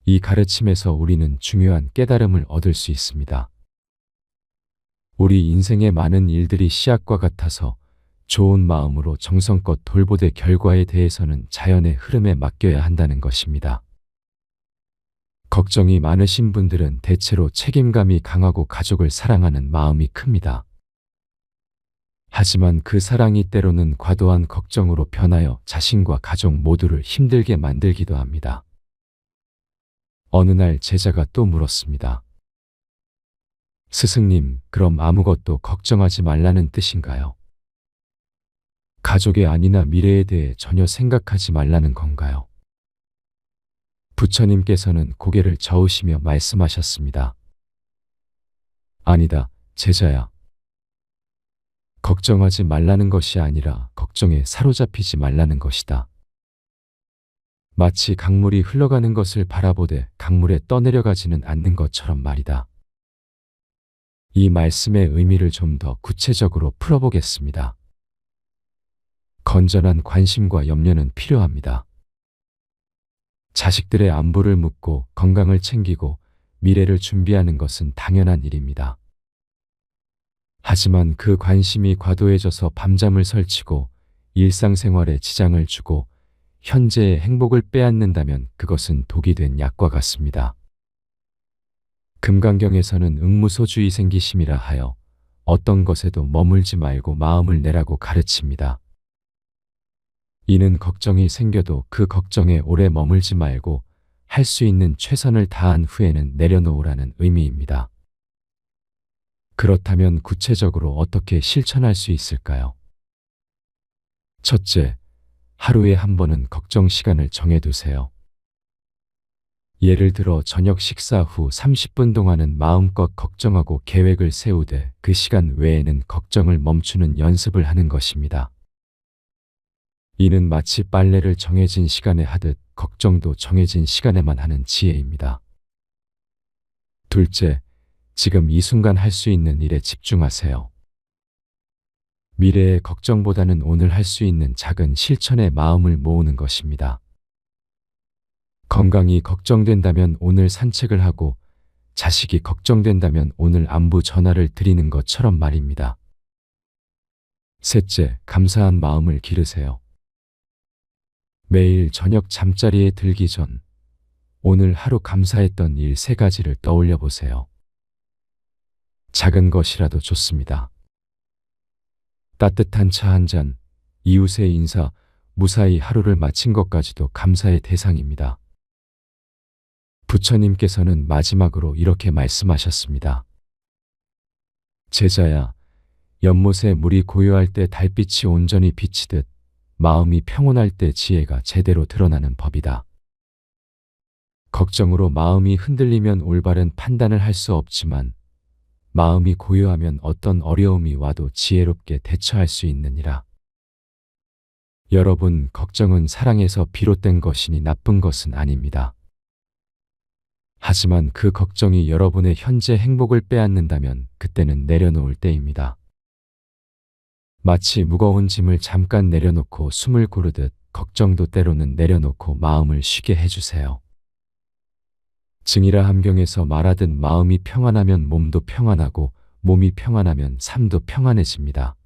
이 가르침에서 우리는 중요한 깨달음을 얻을 수 있습니다. 우리 인생의 많은 일들이 씨앗과 같아서 좋은 마음으로 정성껏 돌보되 결과에 대해서는 자연의 흐름에 맡겨야 한다는 것입니다. 걱정이 많으신 분들은 대체로 책임감이 강하고 가족을 사랑하는 마음이 큽니다. 하지만 그 사랑이 때로는 과도한 걱정으로 변하여 자신과 가족 모두를 힘들게 만들기도 합니다. 어느 날 제자가 또 물었습니다. 스승님, 그럼 아무것도 걱정하지 말라는 뜻인가요? 가족의 안위나 미래에 대해 전혀 생각하지 말라는 건가요? 부처님께서는 고개를 저으시며 말씀하셨습니다. 아니다, 제자야. 걱정하지 말라는 것이 아니라 걱정에 사로잡히지 말라는 것이다. 마치 강물이 흘러가는 것을 바라보되 강물에 떠내려가지는 않는 것처럼 말이다. 이 말씀의 의미를 좀 더 구체적으로 풀어보겠습니다. 건전한 관심과 염려는 필요합니다. 자식들의 안부를 묻고 건강을 챙기고 미래를 준비하는 것은 당연한 일입니다. 하지만 그 관심이 과도해져서 밤잠을 설치고 일상생활에 지장을 주고 현재의 행복을 빼앗는다면 그것은 독이 된 약과 같습니다. 금강경에서는 응무소주의 생기심이라 하여 어떤 것에도 머물지 말고 마음을 내라고 가르칩니다. 이는 걱정이 생겨도 그 걱정에 오래 머물지 말고 할 수 있는 최선을 다한 후에는 내려놓으라는 의미입니다. 그렇다면 구체적으로 어떻게 실천할 수 있을까요? 첫째, 하루에 한 번은 걱정 시간을 정해두세요. 예를 들어 저녁 식사 후 30분 동안은 마음껏 걱정하고 계획을 세우되 그 시간 외에는 걱정을 멈추는 연습을 하는 것입니다. 이는 마치 빨래를 정해진 시간에 하듯 걱정도 정해진 시간에만 하는 지혜입니다. 둘째, 지금 이 순간 할 수 있는 일에 집중하세요. 미래의 걱정보다는 오늘 할 수 있는 작은 실천에 마음을 모으는 것입니다. 건강이 걱정된다면 오늘 산책을 하고 자식이 걱정된다면 오늘 안부 전화를 드리는 것처럼 말입니다. 셋째, 감사한 마음을 기르세요. 매일 저녁 잠자리에 들기 전 오늘 하루 감사했던 일 3가지를 떠올려 보세요. 작은 것이라도 좋습니다. 따뜻한 차 한 잔, 이웃의 인사, 무사히 하루를 마친 것까지도 감사의 대상입니다. 부처님께서는 마지막으로 이렇게 말씀하셨습니다. 제자야, 연못에 물이 고요할 때 달빛이 온전히 비치듯 마음이 평온할 때 지혜가 제대로 드러나는 법이다. 걱정으로 마음이 흔들리면 올바른 판단을 할 수 없지만 마음이 고요하면 어떤 어려움이 와도 지혜롭게 대처할 수 있느니라. 여러분, 걱정은 사랑에서 비롯된 것이니 나쁜 것은 아닙니다. 하지만 그 걱정이 여러분의 현재 행복을 빼앗는다면 그때는 내려놓을 때입니다. 마치 무거운 짐을 잠깐 내려놓고 숨을 고르듯 걱정도 때로는 내려놓고 마음을 쉬게 해주세요. 증이라 함경에서 말하듯 마음이 평안하면 몸도 평안하고 몸이 평안하면 삶도 평안해집니다.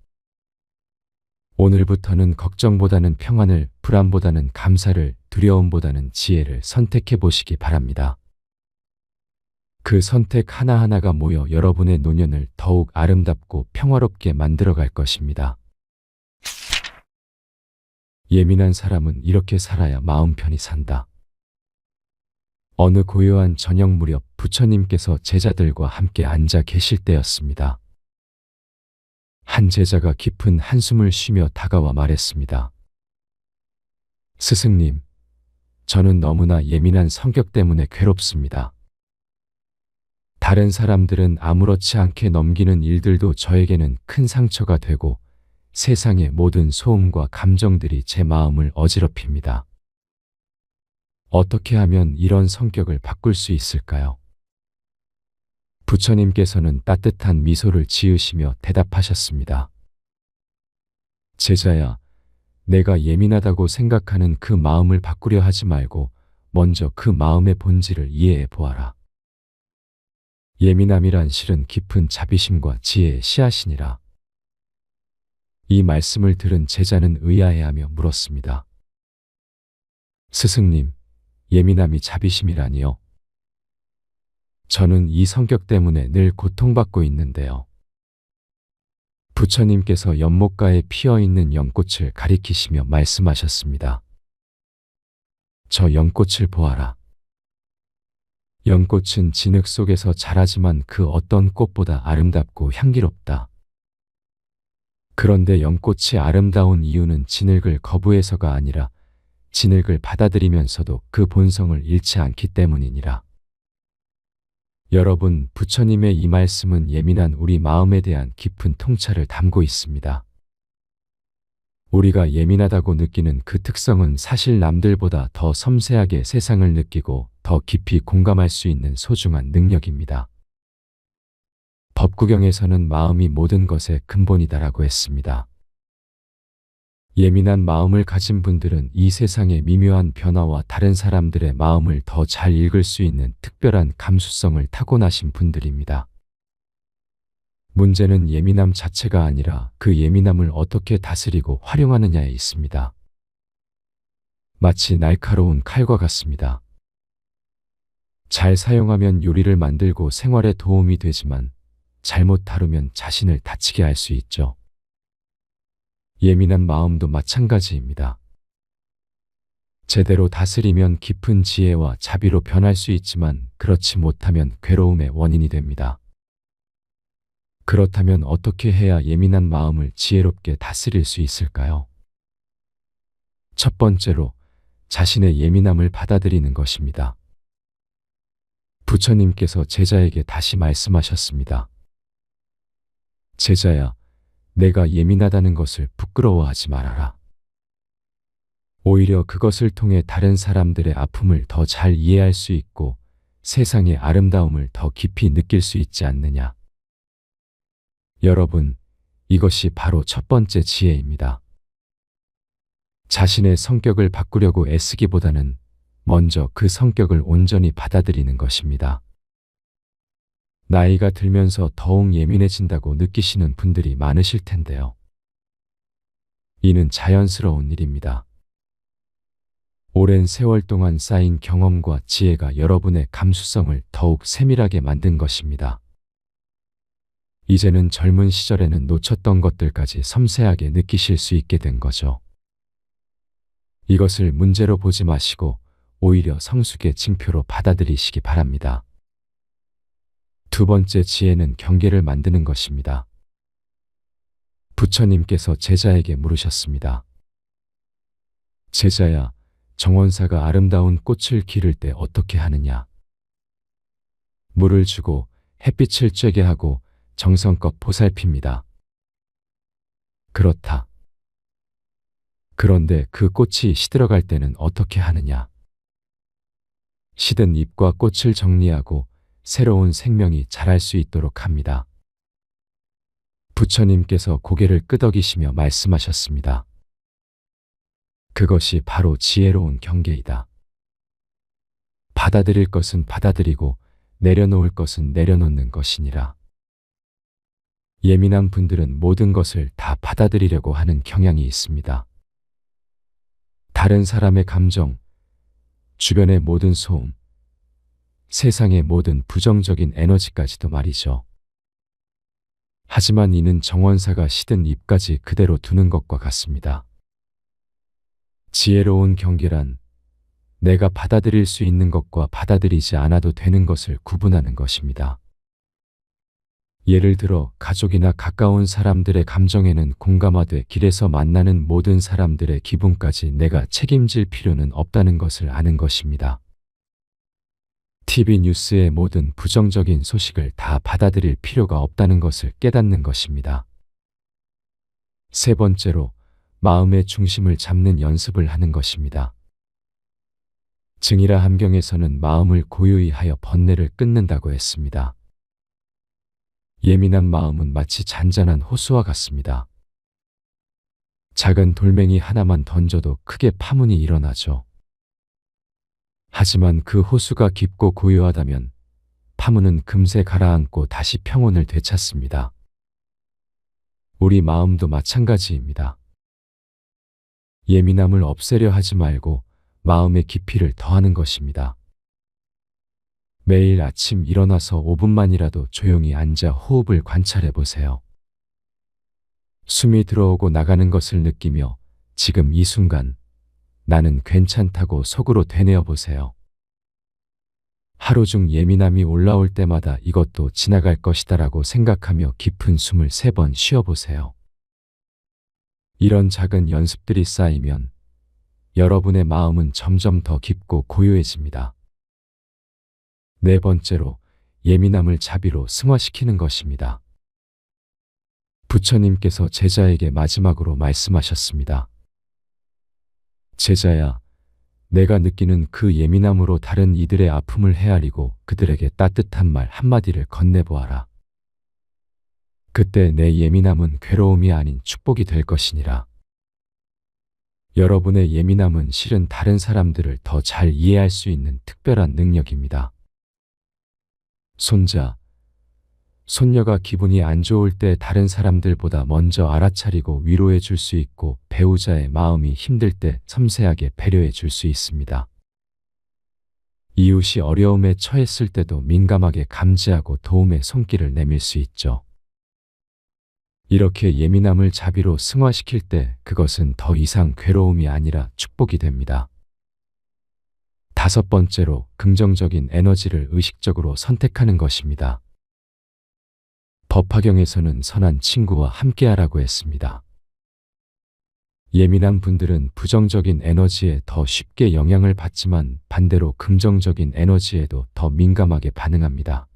오늘부터는 걱정보다는 평안을, 불안보다는 감사를, 두려움보다는 지혜를 선택해 보시기 바랍니다. 그 선택 하나하나가 모여 여러분의 노년을 더욱 아름답고 평화롭게 만들어갈 것입니다. 예민한 사람은 이렇게 살아야 마음 편히 산다. 어느 고요한 저녁 무렵 부처님께서 제자들과 함께 앉아 계실 때였습니다. 한 제자가 깊은 한숨을 쉬며 다가와 말했습니다. 스승님, 저는 너무나 예민한 성격 때문에 괴롭습니다. 다른 사람들은 아무렇지 않게 넘기는 일들도 저에게는 큰 상처가 되고 세상의 모든 소음과 감정들이 제 마음을 어지럽힙니다. 어떻게 하면 이런 성격을 바꿀 수 있을까요? 부처님께서는 따뜻한 미소를 지으시며 대답하셨습니다. 제자야, 내가 예민하다고 생각하는 그 마음을 바꾸려 하지 말고 먼저 그 마음의 본질을 이해해 보아라. 예민함이란 실은 깊은 자비심과 지혜의 씨앗이니라. 이 말씀을 들은 제자는 의아해하며 물었습니다. 스승님, 예민함이 자비심이라니요? 저는 이 성격 때문에 늘 고통받고 있는데요. 부처님께서 연못가에 피어있는 연꽃을 가리키시며 말씀하셨습니다. 저 연꽃을 보아라. 연꽃은 진흙 속에서 자라지만 그 어떤 꽃보다 아름답고 향기롭다. 그런데 연꽃이 아름다운 이유는 진흙을 거부해서가 아니라 진흙을 받아들이면서도 그 본성을 잃지 않기 때문이니라. 여러분, 부처님의 이 말씀은 예민한 우리 마음에 대한 깊은 통찰을 담고 있습니다. 우리가 예민하다고 느끼는 그 특성은 사실 남들보다 더 섬세하게 세상을 느끼고 더 깊이 공감할 수 있는 소중한 능력입니다. 법구경에서는 마음이 모든 것의 근본이다라고 했습니다. 예민한 마음을 가진 분들은 이 세상의 미묘한 변화와 다른 사람들의 마음을 더 잘 읽을 수 있는 특별한 감수성을 타고나신 분들입니다. 문제는 예민함 자체가 아니라 그 예민함을 어떻게 다스리고 활용하느냐에 있습니다. 마치 날카로운 칼과 같습니다. 잘 사용하면 요리를 만들고 생활에 도움이 되지만 잘못 다루면 자신을 다치게 할 수 있죠. 예민한 마음도 마찬가지입니다. 제대로 다스리면 깊은 지혜와 자비로 변할 수 있지만 그렇지 못하면 괴로움의 원인이 됩니다. 그렇다면 어떻게 해야 예민한 마음을 지혜롭게 다스릴 수 있을까요? 첫 번째로 자신의 예민함을 받아들이는 것입니다. 부처님께서 제자에게 다시 말씀하셨습니다. 제자야, 내가 예민하다는 것을 부끄러워하지 말아라. 오히려 그것을 통해 다른 사람들의 아픔을 더 잘 이해할 수 있고 세상의 아름다움을 더 깊이 느낄 수 있지 않느냐. 여러분, 이것이 바로 첫 번째 지혜입니다. 자신의 성격을 바꾸려고 애쓰기보다는 먼저 그 성격을 온전히 받아들이는 것입니다. 나이가 들면서 더욱 예민해진다고 느끼시는 분들이 많으실 텐데요. 이는 자연스러운 일입니다. 오랜 세월 동안 쌓인 경험과 지혜가 여러분의 감수성을 더욱 세밀하게 만든 것입니다. 이제는 젊은 시절에는 놓쳤던 것들까지 섬세하게 느끼실 수 있게 된 거죠. 이것을 문제로 보지 마시고 오히려 성숙의 징표로 받아들이시기 바랍니다. 두 번째 지혜는 경계를 만드는 것입니다. 부처님께서 제자에게 물으셨습니다. 제자야, 정원사가 아름다운 꽃을 기를 때 어떻게 하느냐? 물을 주고 햇빛을 쬐게 하고 정성껏 보살핍니다. 그렇다. 그런데 그 꽃이 시들어갈 때는 어떻게 하느냐? 시든 잎과 꽃을 정리하고 새로운 생명이 자랄 수 있도록 합니다. 부처님께서 고개를 끄덕이시며 말씀하셨습니다. 그것이 바로 지혜로운 경계이다. 받아들일 것은 받아들이고 내려놓을 것은 내려놓는 것이니라. 예민한 분들은 모든 것을 다 받아들이려고 하는 경향이 있습니다. 다른 사람의 감정, 주변의 모든 소음, 세상의 모든 부정적인 에너지까지도 말이죠. 하지만 이는 정원사가 시든 잎까지 그대로 두는 것과 같습니다. 지혜로운 경계란 내가 받아들일 수 있는 것과 받아들이지 않아도 되는 것을 구분하는 것입니다. 예를 들어 가족이나 가까운 사람들의 감정에는 공감하되 길에서 만나는 모든 사람들의 기분까지 내가 책임질 필요는 없다는 것을 아는 것입니다. TV 뉴스의 모든 부정적인 소식을 다 받아들일 필요가 없다는 것을 깨닫는 것입니다. 세 번째로 마음의 중심을 잡는 연습을 하는 것입니다. 증이라 함경에서는 마음을 고요히 하여 번뇌를 끊는다고 했습니다. 예민한 마음은 마치 잔잔한 호수와 같습니다. 작은 돌멩이 하나만 던져도 크게 파문이 일어나죠. 하지만 그 호수가 깊고 고요하다면 파문은 금세 가라앉고 다시 평온을 되찾습니다. 우리 마음도 마찬가지입니다. 예민함을 없애려 하지 말고 마음의 깊이를 더하는 것입니다. 매일 아침 일어나서 5분만이라도 조용히 앉아 호흡을 관찰해 보세요. 숨이 들어오고 나가는 것을 느끼며 지금 이 순간 나는 괜찮다고 속으로 되뇌어 보세요. 하루 중 예민함이 올라올 때마다 이것도 지나갈 것이다라고 생각하며 깊은 숨을 3번 쉬어 보세요. 이런 작은 연습들이 쌓이면 여러분의 마음은 점점 더 깊고 고요해집니다. 네 번째로 예민함을 자비로 승화시키는 것입니다. 부처님께서 제자에게 마지막으로 말씀하셨습니다. 제자야, 내가 느끼는 그 예민함으로 다른 이들의 아픔을 헤아리고 그들에게 따뜻한 말 한마디를 건네보아라. 그때 내 예민함은 괴로움이 아닌 축복이 될 것이니라. 여러분의 예민함은 실은 다른 사람들을 더 잘 이해할 수 있는 특별한 능력입니다. 손자, 손녀가 기분이 안 좋을 때 다른 사람들보다 먼저 알아차리고 위로해 줄 수 있고 배우자의 마음이 힘들 때 섬세하게 배려해 줄 수 있습니다. 이웃이 어려움에 처했을 때도 민감하게 감지하고 도움의 손길을 내밀 수 있죠. 이렇게 예민함을 자비로 승화시킬 때 그것은 더 이상 괴로움이 아니라 축복이 됩니다. 다섯 번째로 긍정적인 에너지를 의식적으로 선택하는 것입니다. 법화경에서는 선한 친구와 함께하라고 했습니다. 예민한 분들은 부정적인 에너지에 더 쉽게 영향을 받지만 반대로 긍정적인 에너지에도 더 민감하게 반응합니다.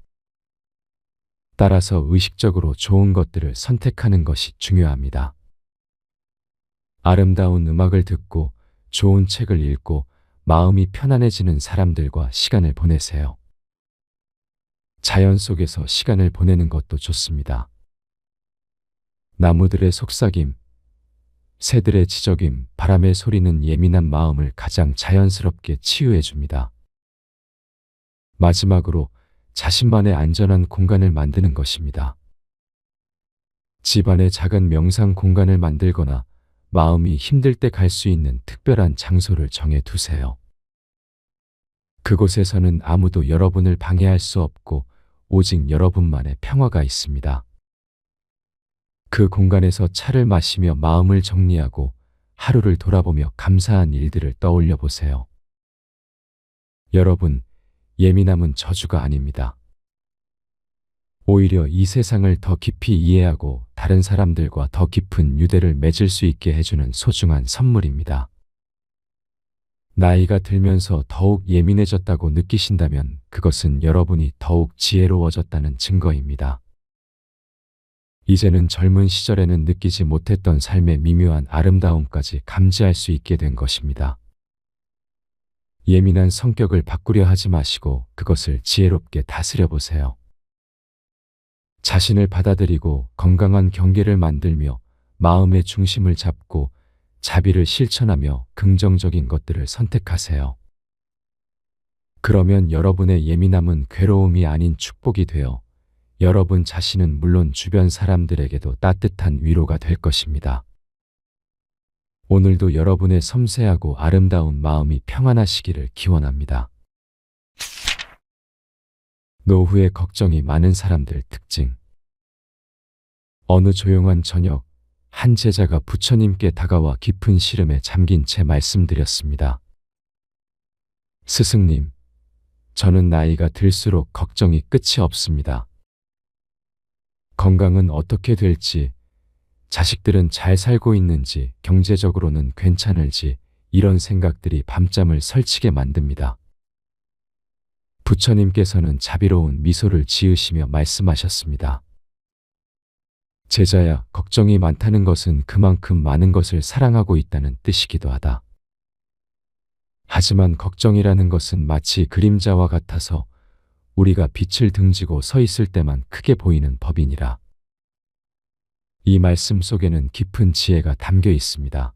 따라서 의식적으로 좋은 것들을 선택하는 것이 중요합니다. 아름다운 음악을 듣고 좋은 책을 읽고 마음이 편안해지는 사람들과 시간을 보내세요. 자연 속에서 시간을 보내는 것도 좋습니다. 나무들의 속삭임, 새들의 지저귐, 바람의 소리는 예민한 마음을 가장 자연스럽게 치유해 줍니다. 마지막으로 자신만의 안전한 공간을 만드는 것입니다. 집안에 작은 명상 공간을 만들거나 마음이 힘들 때 갈 수 있는 특별한 장소를 정해 두세요. 그곳에서는 아무도 여러분을 방해할 수 없고 오직 여러분만의 평화가 있습니다. 그 공간에서 차를 마시며 마음을 정리하고 하루를 돌아보며 감사한 일들을 떠올려 보세요. 여러분, 예민함은 저주가 아닙니다. 오히려 이 세상을 더 깊이 이해하고 다른 사람들과 더 깊은 유대를 맺을 수 있게 해주는 소중한 선물입니다. 나이가 들면서 더욱 예민해졌다고 느끼신다면 그것은 여러분이 더욱 지혜로워졌다는 증거입니다. 이제는 젊은 시절에는 느끼지 못했던 삶의 미묘한 아름다움까지 감지할 수 있게 된 것입니다. 예민한 성격을 바꾸려 하지 마시고 그것을 지혜롭게 다스려 보세요. 자신을 받아들이고 건강한 경계를 만들며 마음의 중심을 잡고 자비를 실천하며 긍정적인 것들을 선택하세요. 그러면 여러분의 예민함은 괴로움이 아닌 축복이 되어 여러분 자신은 물론 주변 사람들에게도 따뜻한 위로가 될 것입니다. 오늘도 여러분의 섬세하고 아름다운 마음이 평안하시기를 기원합니다. 노후의 걱정이 많은 사람들 특징. 어느 조용한 저녁, 한 제자가 부처님께 다가와 깊은 시름에 잠긴 채 말씀드렸습니다. 스승님, 저는 나이가 들수록 걱정이 끝이 없습니다. 건강은 어떻게 될지, 자식들은 잘 살고 있는지, 경제적으로는 괜찮을지 이런 생각들이 밤잠을 설치게 만듭니다. 부처님께서는 자비로운 미소를 지으시며 말씀하셨습니다. 제자야, 걱정이 많다는 것은 그만큼 많은 것을 사랑하고 있다는 뜻이기도 하다. 하지만 걱정이라는 것은 마치 그림자와 같아서 우리가 빛을 등지고 서 있을 때만 크게 보이는 법이니라. 이 말씀 속에는 깊은 지혜가 담겨 있습니다.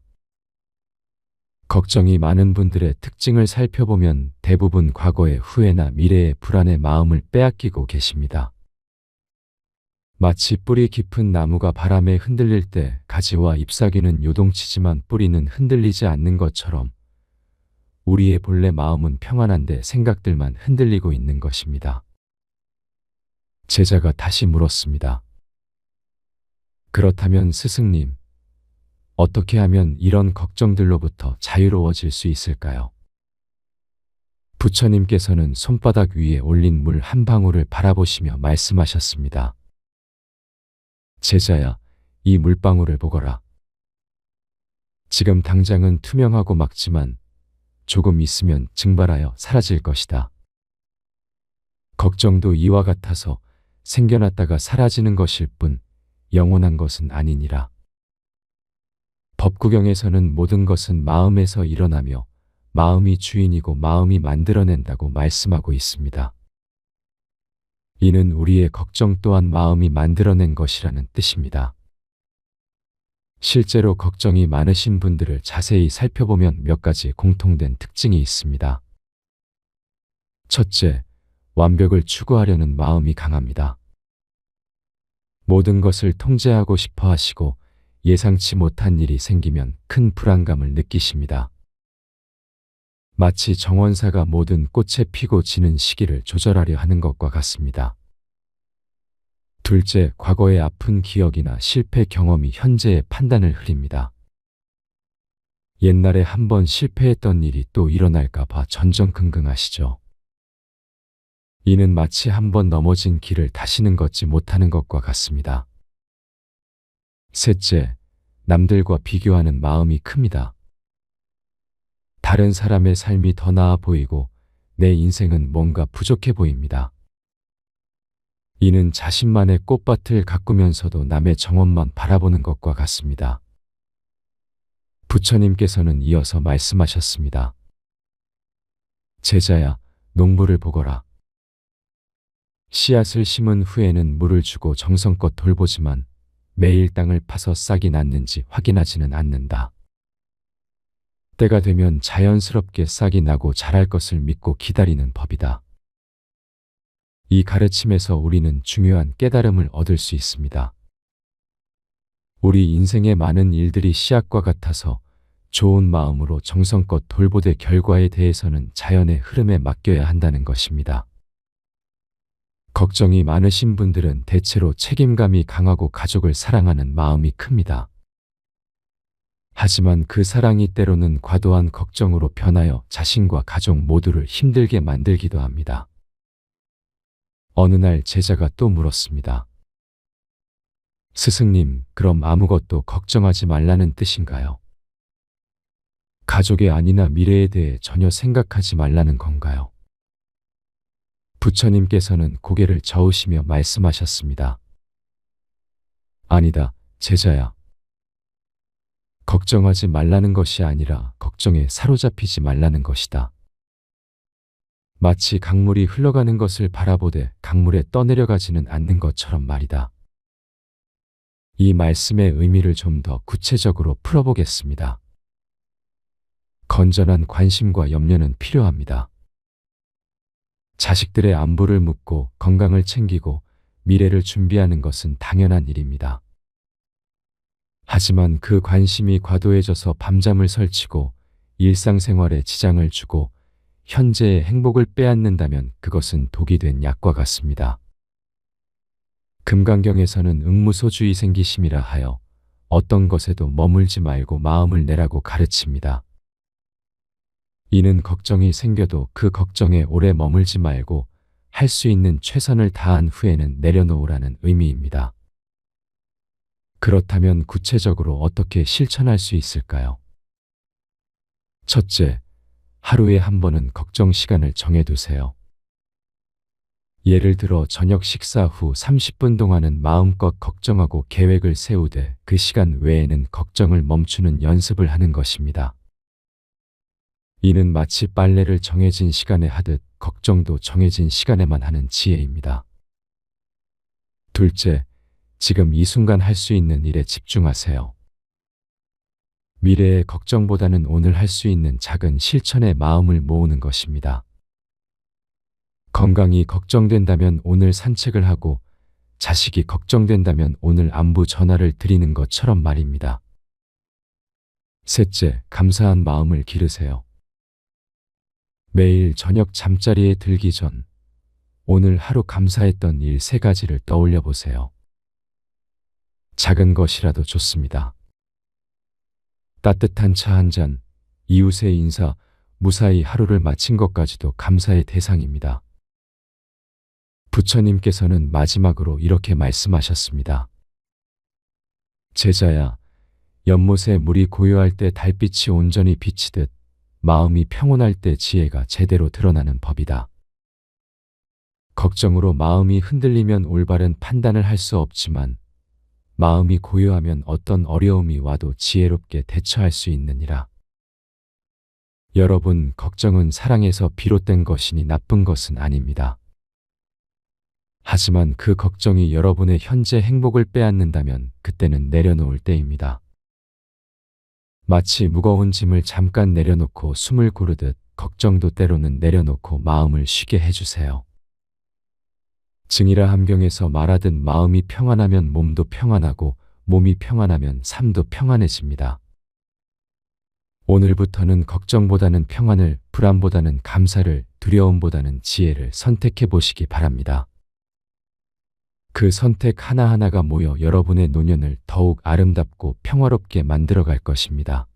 걱정이 많은 분들의 특징을 살펴보면 대부분 과거의 후회나 미래의 불안의 마음을 빼앗기고 계십니다. 마치 뿌리 깊은 나무가 바람에 흔들릴 때 가지와 잎사귀는 요동치지만 뿌리는 흔들리지 않는 것처럼 우리의 본래 마음은 평안한데 생각들만 흔들리고 있는 것입니다. 제자가 다시 물었습니다. 그렇다면 스승님, 어떻게 하면 이런 걱정들로부터 자유로워질 수 있을까요? 부처님께서는 손바닥 위에 올린 물 한 방울을 바라보시며 말씀하셨습니다. 제자야, 이 물방울을 보거라. 지금 당장은 투명하고 막지만 조금 있으면 증발하여 사라질 것이다. 걱정도 이와 같아서 생겨났다가 사라지는 것일 뿐 영원한 것은 아니니라. 법구경에서는 모든 것은 마음에서 일어나며 마음이 주인이고 마음이 만들어낸다고 말씀하고 있습니다. 이는 우리의 걱정 또한 마음이 만들어낸 것이라는 뜻입니다. 실제로 걱정이 많으신 분들을 자세히 살펴보면 몇 가지 공통된 특징이 있습니다. 첫째, 완벽을 추구하려는 마음이 강합니다. 모든 것을 통제하고 싶어 하시고 예상치 못한 일이 생기면 큰 불안감을 느끼십니다. 마치 정원사가 모든 꽃에 피고 지는 시기를 조절하려 하는 것과 같습니다. 둘째, 과거의 아픈 기억이나 실패 경험이 현재의 판단을 흐립니다. 옛날에 한번 실패했던 일이 또 일어날까 봐 전전긍긍하시죠. 이는 마치 한번 넘어진 길을 다시는 걷지 못하는 것과 같습니다. 셋째, 남들과 비교하는 마음이 큽니다. 다른 사람의 삶이 더 나아 보이고 내 인생은 뭔가 부족해 보입니다. 이는 자신만의 꽃밭을 가꾸면서도 남의 정원만 바라보는 것과 같습니다. 부처님께서는 이어서 말씀하셨습니다. 제자야, 농부를 보거라. 씨앗을 심은 후에는 물을 주고 정성껏 돌보지만 매일 땅을 파서 싹이 났는지 확인하지는 않는다. 때가 되면 자연스럽게 싹이 나고 자랄 것을 믿고 기다리는 법이다. 이 가르침에서 우리는 중요한 깨달음을 얻을 수 있습니다. 우리 인생의 많은 일들이 씨앗과 같아서 좋은 마음으로 정성껏 돌보되 결과에 대해서는 자연의 흐름에 맡겨야 한다는 것입니다. 걱정이 많으신 분들은 대체로 책임감이 강하고 가족을 사랑하는 마음이 큽니다. 하지만 그 사랑이 때로는 과도한 걱정으로 변하여 자신과 가족 모두를 힘들게 만들기도 합니다. 어느 날 제자가 또 물었습니다. 스승님, 그럼 아무것도 걱정하지 말라는 뜻인가요? 가족의 안위나 미래에 대해 전혀 생각하지 말라는 건가요? 부처님께서는 고개를 저으시며 말씀하셨습니다. 아니다, 제자야. 걱정하지 말라는 것이 아니라 걱정에 사로잡히지 말라는 것이다. 마치 강물이 흘러가는 것을 바라보되 강물에 떠내려가지는 않는 것처럼 말이다. 이 말씀의 의미를 좀 더 구체적으로 풀어보겠습니다. 건전한 관심과 염려는 필요합니다. 자식들의 안부를 묻고 건강을 챙기고 미래를 준비하는 것은 당연한 일입니다. 하지만 그 관심이 과도해져서 밤잠을 설치고 일상생활에 지장을 주고 현재의 행복을 빼앗는다면 그것은 독이 된 약과 같습니다. 금강경에서는 응무소주의 생기심이라 하여 어떤 것에도 머물지 말고 마음을 내라고 가르칩니다. 이는 걱정이 생겨도 그 걱정에 오래 머물지 말고 할 수 있는 최선을 다한 후에는 내려놓으라는 의미입니다. 그렇다면 구체적으로 어떻게 실천할 수 있을까요? 첫째, 하루에 한 번은 걱정 시간을 정해두세요. 예를 들어 저녁 식사 후 30분 동안은 마음껏 걱정하고 계획을 세우되 그 시간 외에는 걱정을 멈추는 연습을 하는 것입니다. 이는 마치 빨래를 정해진 시간에 하듯 걱정도 정해진 시간에만 하는 지혜입니다. 둘째, 지금 이 순간 할 수 있는 일에 집중하세요. 미래의 걱정보다는 오늘 할 수 있는 작은 실천에 마음을 모으는 것입니다. 건강이 걱정된다면 오늘 산책을 하고 자식이 걱정된다면 오늘 안부 전화를 드리는 것처럼 말입니다. 셋째, 감사한 마음을 기르세요. 매일 저녁 잠자리에 들기 전 오늘 하루 감사했던 일 3가지를 떠올려 보세요. 작은 것이라도 좋습니다. 따뜻한 차 한 잔, 이웃의 인사, 무사히 하루를 마친 것까지도 감사의 대상입니다. 부처님께서는 마지막으로 이렇게 말씀하셨습니다. 제자야, 연못에 물이 고요할 때 달빛이 온전히 비치듯 마음이 평온할 때 지혜가 제대로 드러나는 법이다. 걱정으로 마음이 흔들리면 올바른 판단을 할 수 없지만 마음이 고요하면 어떤 어려움이 와도 지혜롭게 대처할 수 있느니라. 여러분, 걱정은 사랑에서 비롯된 것이니 나쁜 것은 아닙니다. 하지만 그 걱정이 여러분의 현재 행복을 빼앗는다면 그때는 내려놓을 때입니다. 마치 무거운 짐을 잠깐 내려놓고 숨을 고르듯 걱정도 때로는 내려놓고 마음을 쉬게 해주세요. 증이라 함경에서 말하듯 마음이 평안하면 몸도 평안하고 몸이 평안하면 삶도 평안해집니다. 오늘부터는 걱정보다는 평안을, 불안보다는 감사를, 두려움보다는 지혜를 선택해 보시기 바랍니다. 그 선택 하나하나가 모여 여러분의 노년을 더욱 아름답고 평화롭게 만들어 갈 것입니다.